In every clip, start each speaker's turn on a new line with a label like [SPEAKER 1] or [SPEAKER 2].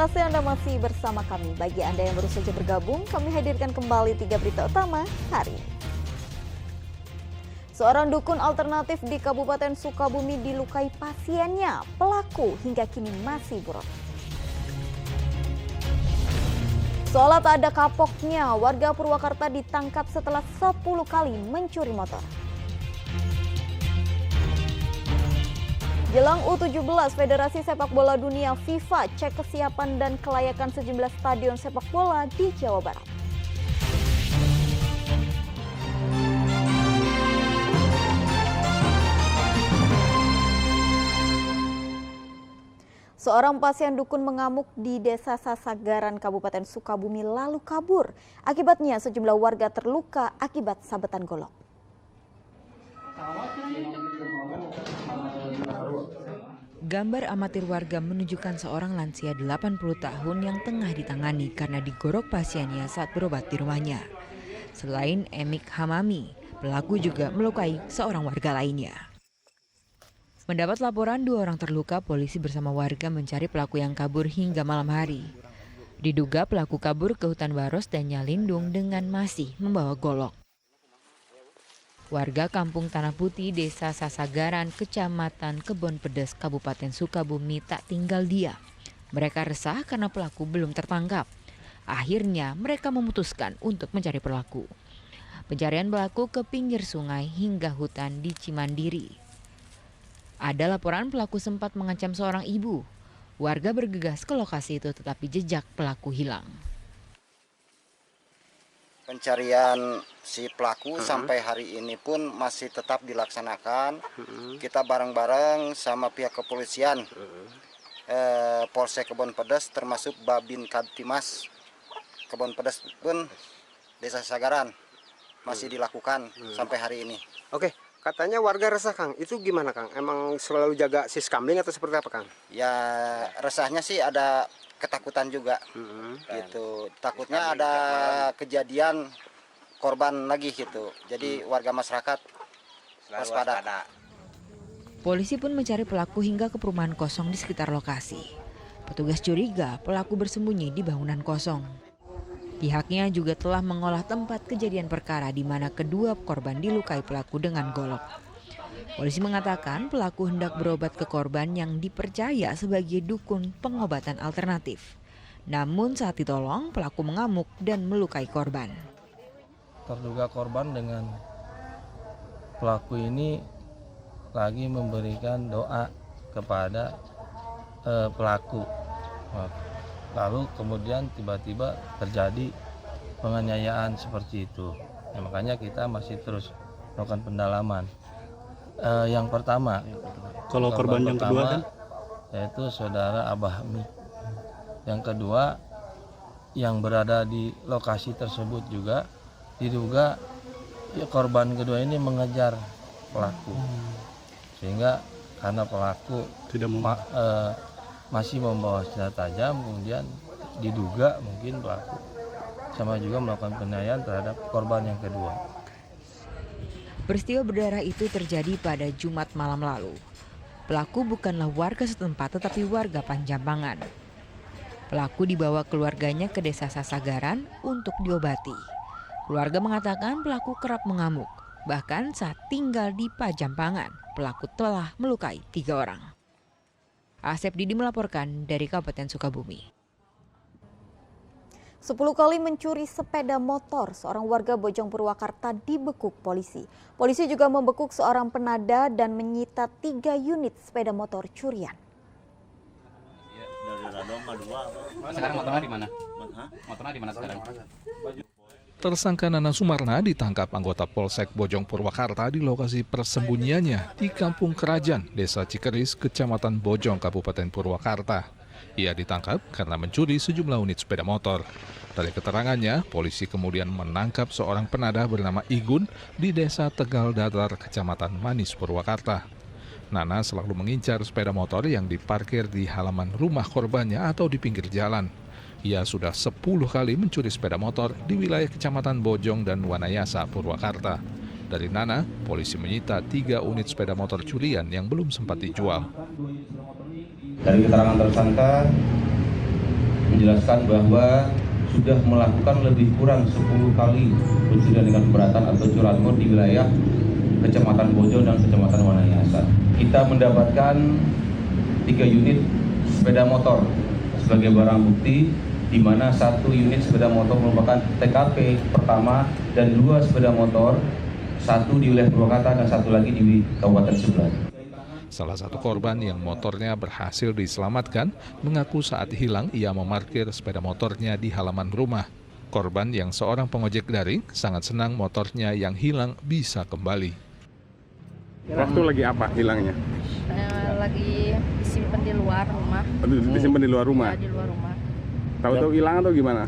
[SPEAKER 1] kasih Anda masih bersama kami. Bagi Anda yang baru saja bergabung, kami hadirkan kembali 3 berita utama hari ini. Seorang dukun alternatif di Kabupaten Sukabumi dilukai pasiennya. Pelaku hingga kini masih buron. Seolah tak ada kapoknya, warga Purwakarta ditangkap setelah 10 kali mencuri motor. Jelang U17, Federasi Sepak Bola Dunia FIFA cek kesiapan dan kelayakan sejumlah stadion sepak bola di Jawa Barat. Seorang pasien dukun mengamuk di Desa Sasagaran, Kabupaten Sukabumi lalu kabur. Akibatnya sejumlah warga terluka akibat sabetan golok.
[SPEAKER 2] Gambar amatir warga menunjukkan seorang lansia 80 tahun yang tengah ditangani karena digorok pasiennya saat berobat di rumahnya. Selain Emik Hamami, pelaku juga melukai seorang warga lainnya. Mendapat laporan 2 orang terluka, polisi bersama warga mencari pelaku yang kabur hingga malam hari. Diduga pelaku kabur ke hutan Baros dan Nyalindung dengan masih membawa golok. Warga Kampung Tanah Putih, Desa Sasagaran, Kecamatan Kebon Pedes, Kabupaten Sukabumi tak tinggal diam. Mereka resah karena pelaku belum tertangkap. Akhirnya mereka memutuskan untuk mencari pelaku. Pencarian pelaku ke pinggir sungai hingga hutan di Cimandiri. Ada laporan pelaku sempat mengancam seorang ibu. Warga bergegas ke lokasi itu tetapi jejak pelaku hilang.
[SPEAKER 3] Pencarian si pelaku sampai hari ini pun masih tetap dilaksanakan. Kita bareng-bareng sama pihak kepolisian, Polsek Kebon Pedes termasuk Babin Kaptimas Kebon Pedes pun Desa Sagaran masih dilakukan sampai hari ini.
[SPEAKER 4] Oke, katanya warga resah Kang, itu gimana Kang? Emang selalu jaga siskambling atau seperti apa Kang?
[SPEAKER 3] Ya resahnya sih ada ketakutan juga, gitu. Takutnya ada kejadian korban lagi gitu. Jadi warga masyarakat waspada.
[SPEAKER 2] Polisi pun mencari pelaku hingga ke perumahan kosong di sekitar lokasi. Petugas curiga pelaku bersembunyi di bangunan kosong. Pihaknya juga telah mengolah tempat kejadian perkara di mana kedua korban dilukai pelaku dengan golok. Polisi mengatakan pelaku hendak berobat ke korban yang dipercaya sebagai dukun pengobatan alternatif. Namun saat ditolong, pelaku mengamuk dan melukai korban.
[SPEAKER 5] Terduga korban dengan pelaku ini lagi memberikan doa kepada pelaku. Lalu kemudian tiba-tiba terjadi penganiayaan seperti itu. Ya, makanya kita masih terus melakukan pendalaman. Yang pertama,
[SPEAKER 6] kalau korban yang kedua kan?
[SPEAKER 5] Yaitu saudara Abah Mi. Yang kedua, yang berada di lokasi tersebut juga diduga ya, korban kedua ini mengejar pelaku, sehingga karena pelaku
[SPEAKER 6] tidak
[SPEAKER 5] masih membawa senjata tajam, kemudian diduga mungkin pelaku sama juga melakukan penganiayaan terhadap korban yang kedua.
[SPEAKER 2] Peristiwa berdarah itu terjadi pada Jumat malam lalu. Pelaku bukanlah warga setempat tetapi warga Panjambangan. Pelaku dibawa keluarganya ke Desa Sasagaran untuk diobati. Keluarga mengatakan pelaku kerap mengamuk. Bahkan saat tinggal di Panjambangan, pelaku telah melukai 3 orang. Asep Didi melaporkan dari Kabupaten Sukabumi.
[SPEAKER 1] 10 kali mencuri sepeda motor, seorang warga Bojong Purwakarta dibekuk polisi. Polisi juga membekuk seorang penada dan menyita 3 unit sepeda motor curian.
[SPEAKER 7] Sekarang motornya di mana? Motornya di mana sekarang?
[SPEAKER 6] Tersangka Nana Sumarna ditangkap anggota Polsek Bojong Purwakarta di lokasi persembunyiannya di Kampung Kerajaan, Desa Cikeris, Kecamatan Bojong, Kabupaten Purwakarta. Ia ditangkap karena mencuri sejumlah unit sepeda motor. Dari keterangannya, polisi kemudian menangkap seorang penada bernama Igun di Desa Tegal Datar, Kecamatan Manis, Purwakarta. Nana selalu mengincar sepeda motor yang diparkir di halaman rumah korbannya atau di pinggir jalan. Ia sudah 10 kali mencuri sepeda motor di wilayah Kecamatan Bojong dan Wanayasa, Purwakarta. Dari Nana, polisi menyita 3 unit sepeda motor curian yang belum sempat dijual.
[SPEAKER 8] Dari keterangan tersangka,
[SPEAKER 5] menjelaskan bahwa sudah melakukan lebih kurang 10 kali pencurian dengan keberatan atau curanmor di wilayah Kecamatan Bojong dan Kecamatan Wanayasa. Kita mendapatkan 3 unit sepeda motor sebagai barang bukti, di mana 1 unit sepeda motor merupakan TKP pertama dan 2 sepeda motor, 1 di wilayah Purwakarta dan 1 lagi di Kabupaten sebelah.
[SPEAKER 6] Salah satu korban yang motornya berhasil diselamatkan mengaku saat hilang ia memarkir sepeda motornya di halaman rumah. Korban yang seorang pengojek daring sangat senang motornya yang hilang bisa kembali.
[SPEAKER 8] Waktu lagi apa hilangnya?
[SPEAKER 9] Lagi disimpan di luar rumah.
[SPEAKER 8] Disimpan di luar rumah?
[SPEAKER 9] Ya, di luar rumah.
[SPEAKER 8] Tahu-tahu hilang atau gimana?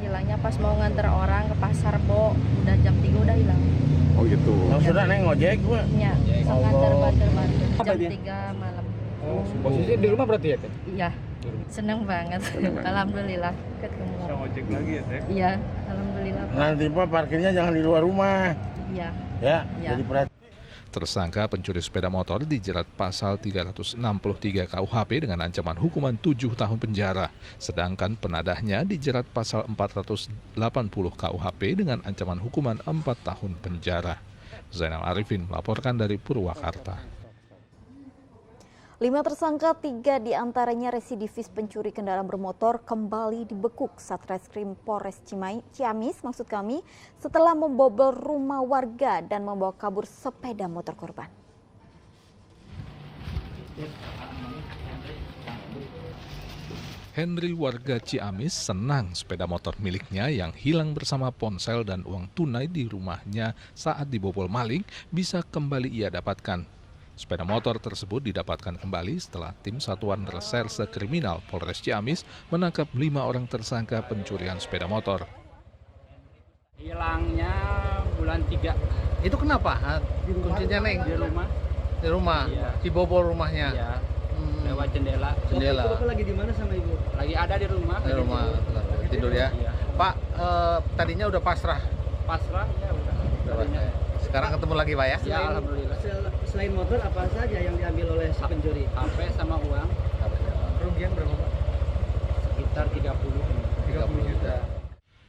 [SPEAKER 9] Hilangnya pas mau nganter orang ke pasar, Bo. Udah jam 3 udah hilang.
[SPEAKER 8] Oh gitu.
[SPEAKER 7] Sudah neng ngojek gua.
[SPEAKER 9] Iya, nganter banter-banter. Jam 3 malam.
[SPEAKER 7] Posisi di rumah berarti ya, Teh?
[SPEAKER 9] Iya. Seneng banget. Alhamdulillah ketemu.
[SPEAKER 8] Bisa ngojek lagi ya, Teh?
[SPEAKER 9] Iya, alhamdulillah.
[SPEAKER 7] Nanti Pak parkirnya jangan di luar rumah.
[SPEAKER 9] Iya.
[SPEAKER 7] Ya,
[SPEAKER 9] Iya.
[SPEAKER 7] jadi perhatian.
[SPEAKER 6] Tersangka pencuri sepeda motor dijerat pasal 363 KUHP dengan ancaman hukuman 7 tahun penjara. Sedangkan penadahnya dijerat pasal 480 KUHP dengan ancaman hukuman 4 tahun penjara. Zainal Arifin melaporkan dari Purwakarta.
[SPEAKER 1] 5 tersangka, 3 diantaranya residivis pencuri kendaraan bermotor kembali dibekuk Satreskrim Polres Ciamis setelah membobol rumah warga dan membawa kabur sepeda motor korban.
[SPEAKER 6] Henry warga Ciamis senang sepeda motor miliknya yang hilang bersama ponsel dan uang tunai di rumahnya saat dibobol maling bisa kembali ia dapatkan. Sepeda motor tersebut didapatkan kembali setelah tim Satuan Reserse Kriminal Polres Ciamis menangkap 5 orang tersangka pencurian sepeda motor.
[SPEAKER 10] Hilangnya bulan 3.
[SPEAKER 7] Itu kenapa? Kuncinya neng
[SPEAKER 10] Di rumah.
[SPEAKER 7] di rumah,
[SPEAKER 10] Iya.
[SPEAKER 7] dibobol rumahnya.
[SPEAKER 10] Iya. Lewat jendela.
[SPEAKER 7] Jendela.
[SPEAKER 10] Bapak lagi di mana sama ibu? Lagi ada di rumah.
[SPEAKER 7] Di rumah tidur ya.
[SPEAKER 10] Iya.
[SPEAKER 7] Pak, tadinya udah pasrah.
[SPEAKER 10] Pasrah ya udah. Tadinya.
[SPEAKER 7] Sekarang ketemu lagi Pak ya?
[SPEAKER 10] Ya alhamdulillah.
[SPEAKER 11] Selain motor apa saja yang diambil oleh si pencuri?
[SPEAKER 10] HP sama uang.
[SPEAKER 11] Kerugian berapa, Pak?
[SPEAKER 10] Sekitar 30 juta.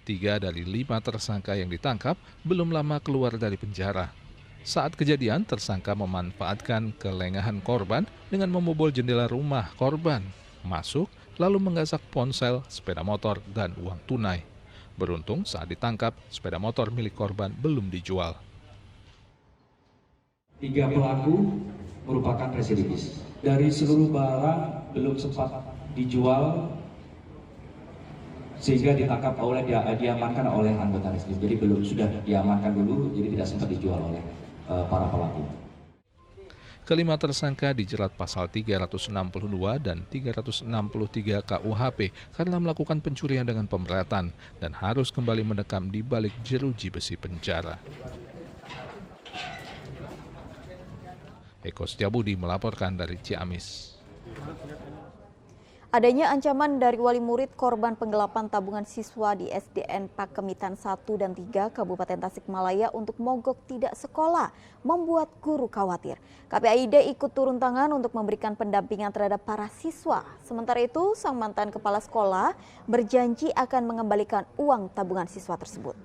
[SPEAKER 6] 3 dari 5 tersangka yang ditangkap belum lama keluar dari penjara. Saat kejadian, tersangka memanfaatkan kelengahan korban dengan membobol jendela rumah korban, masuk lalu menggasak ponsel, sepeda motor, dan uang tunai. Beruntung saat ditangkap, sepeda motor milik korban belum dijual.
[SPEAKER 12] 3 pelaku merupakan residivis. Dari seluruh barang belum sempat dijual sehingga ditangkap diamankan oleh anggota residivis. Jadi belum sudah diamankan dulu, jadi tidak sempat dijual oleh para pelaku.
[SPEAKER 6] Kelima tersangka dijerat pasal 362 dan 363 KUHP karena melakukan pencurian dengan pemberatan dan harus kembali mendekam di balik jeruji besi penjara. Eko Setiabudi melaporkan dari Ciamis.
[SPEAKER 1] Adanya ancaman dari wali murid korban penggelapan tabungan siswa di SDN Pakemitan 1 dan 3 Kabupaten Tasikmalaya untuk mogok tidak sekolah membuat guru khawatir. KPAID ikut turun tangan untuk memberikan pendampingan terhadap para siswa. Sementara itu, sang mantan kepala sekolah berjanji akan mengembalikan uang tabungan siswa tersebut.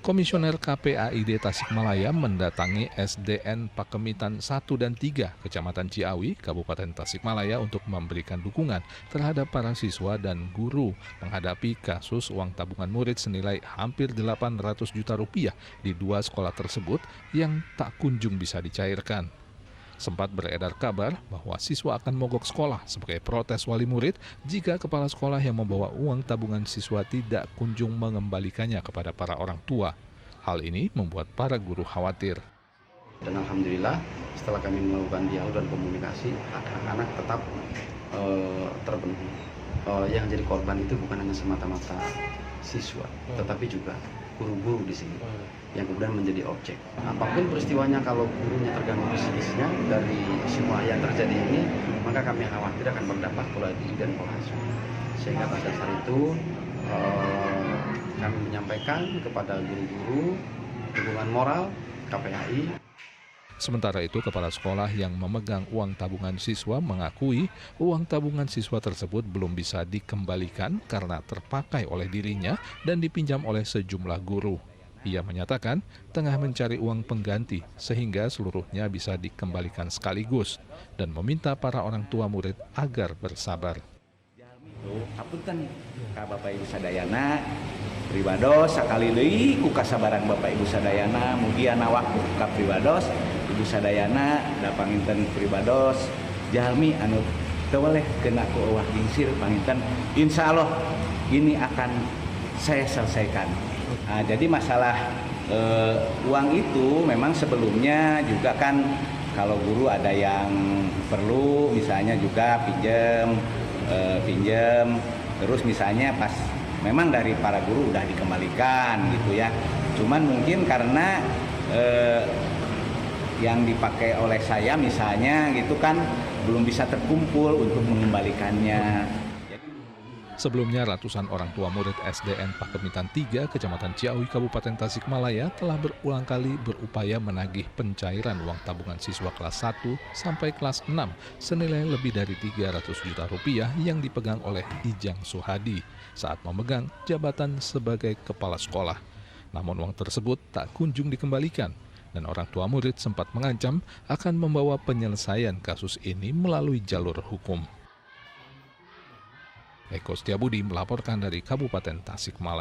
[SPEAKER 6] Komisioner KPAID Tasikmalaya mendatangi SDN Pakemitan 1 dan 3 Kecamatan Ciawi, Kabupaten Tasikmalaya untuk memberikan dukungan terhadap para siswa dan guru menghadapi kasus uang tabungan murid senilai hampir 800 juta rupiah di 2 sekolah tersebut yang tak kunjung bisa dicairkan. Sempat beredar kabar bahwa siswa akan mogok sekolah sebagai protes wali murid jika kepala sekolah yang membawa uang tabungan siswa tidak kunjung mengembalikannya kepada para orang tua. Hal ini membuat para guru khawatir.
[SPEAKER 13] Dan alhamdulillah setelah kami melakukan dialog dan komunikasi, hak-hak anak tetap terpenuhi. Yang jadi korban itu bukan hanya semata-mata siswa, tetapi juga guru-guru di sini yang kemudian menjadi objek. Apapun peristiwanya, kalau gurunya terganggu psikisnya dari semua yang terjadi ini, maka kami khawatir akan berdampak pola didik dan pola asuh. Sehingga pada dasar itu kami menyampaikan kepada guru-guru dukungan moral KPAI.
[SPEAKER 6] Sementara itu, kepala sekolah yang memegang uang tabungan siswa mengakui uang tabungan siswa tersebut belum bisa dikembalikan karena terpakai oleh dirinya dan dipinjam oleh sejumlah guru. Ia menyatakan tengah mencari uang pengganti sehingga seluruhnya bisa dikembalikan sekaligus dan meminta para orang tua murid agar bersabar.
[SPEAKER 14] Apunten ka Bapak Ibu sadayana pribados sakali deui ku kasabaran Bapak Ibu sadayana mugi nawak ka pribados Ibu sadayana da panginten pribados jalmi anu teu weleh kena ku eueuh gingsir panginten insyaallah ini akan saya selesaikan. Nah, jadi masalah uang itu memang sebelumnya juga kan kalau guru ada yang perlu misalnya juga pinjam terus misalnya pas memang dari para guru udah dikembalikan gitu ya, cuman mungkin karena yang dipakai oleh saya misalnya gitu kan belum bisa terkumpul untuk mengembalikannya.
[SPEAKER 6] Sebelumnya, ratusan orang tua murid SDN Pakemitan 3, Kecamatan Ciawi, Kabupaten Tasikmalaya telah berulang kali berupaya menagih pencairan uang tabungan siswa kelas 1 sampai kelas 6 senilai lebih dari 300 juta rupiah yang dipegang oleh Ijang Suhadi saat memegang jabatan sebagai kepala sekolah. Namun uang tersebut tak kunjung dikembalikan dan orang tua murid sempat mengancam akan membawa penyelesaian kasus ini melalui jalur hukum. Eko Setiabudi melaporkan dari Kabupaten Tasikmalaya.